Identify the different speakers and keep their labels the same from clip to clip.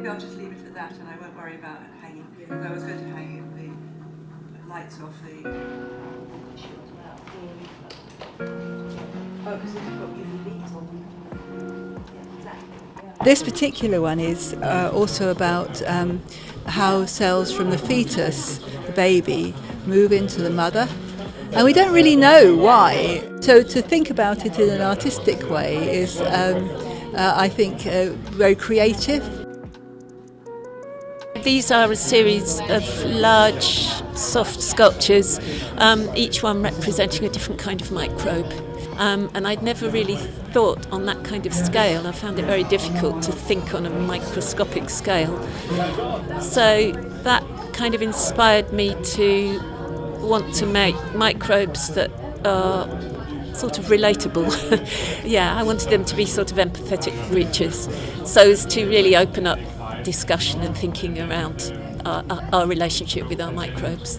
Speaker 1: maybe I'll just leave it at that and I won't worry about hanging. Although I was going to hang the lights off the... Oh, because it's got UV beads on them. Yeah, exactly.
Speaker 2: This particular one is also about how cells from the fetus, the baby, move into the mother. And we don't really know why. So to think about it in an artistic way is, I think, very creative.
Speaker 3: These are a series of large, soft sculptures, each one representing a different kind of microbe. And I'd never really thought on that kind of scale. I found it very difficult to think on a microscopic scale. So that kind of inspired me to want to make microbes that are sort of relatable. Yeah, I wanted them to be sort of empathetic creatures, so as to really open up discussion and thinking around our relationship with our microbes.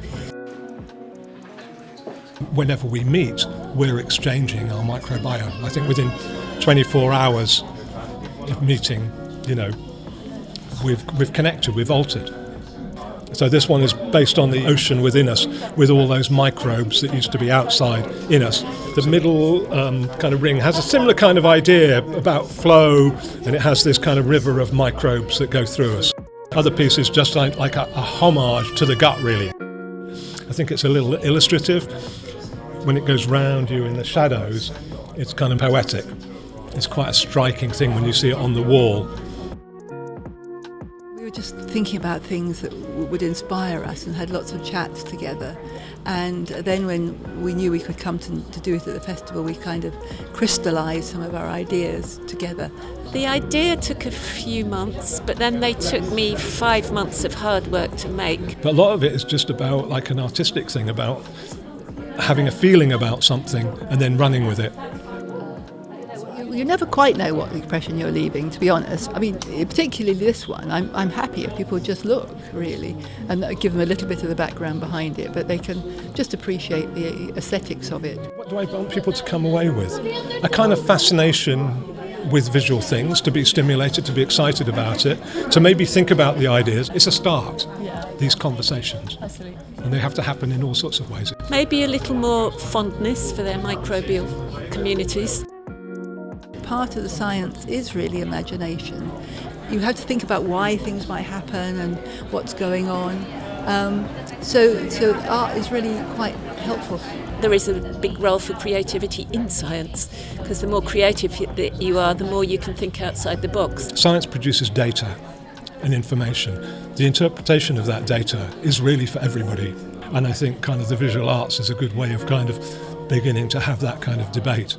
Speaker 4: Whenever we meet, we're exchanging our microbiome. I think within 24 hours of meeting, we've connected, we've altered. So this one is based on the ocean within us, with all those microbes that used to be outside in us. The middle kind of ring has a similar kind of idea about flow, and it has this kind of river of microbes that go through us. Other piece is just like a homage to the gut, really. I think it's a little illustrative. When it goes round you in the shadows, it's kind of poetic. It's quite a striking thing when you see it on the wall.
Speaker 2: We were just thinking about things that would inspire us and had lots of chats together. And then when we knew we could come to do it at the festival, we kind of crystallised some of our ideas together.
Speaker 3: The idea took a few months, but then they took me 5 months of hard work to make.
Speaker 4: But a lot of it is just about like an artistic thing, about having a feeling about something and then running with it.
Speaker 2: You never quite know what impression you're leaving, to be honest. I mean, particularly this one, I'm happy if people just look, really, and give them a little bit of the background behind it, but they can just appreciate the aesthetics of it.
Speaker 4: What do I want people to come away with? A kind of fascination with visual things, to be stimulated, to be excited about it, to maybe think about the ideas. It's a start, these conversations.
Speaker 2: Absolutely.
Speaker 4: And they have to happen in all sorts of ways.
Speaker 3: Maybe a little more fondness for their microbial communities.
Speaker 2: Part of the science is really imagination. You have to think about why things might happen and what's going on. So art is really quite helpful.
Speaker 3: There is a big role for creativity in science, because the more creative that you are, the more you can think outside the box.
Speaker 4: Science produces data and information. The interpretation of that data is really for everybody. And I think kind of the visual arts is a good way of kind of beginning to have that kind of debate.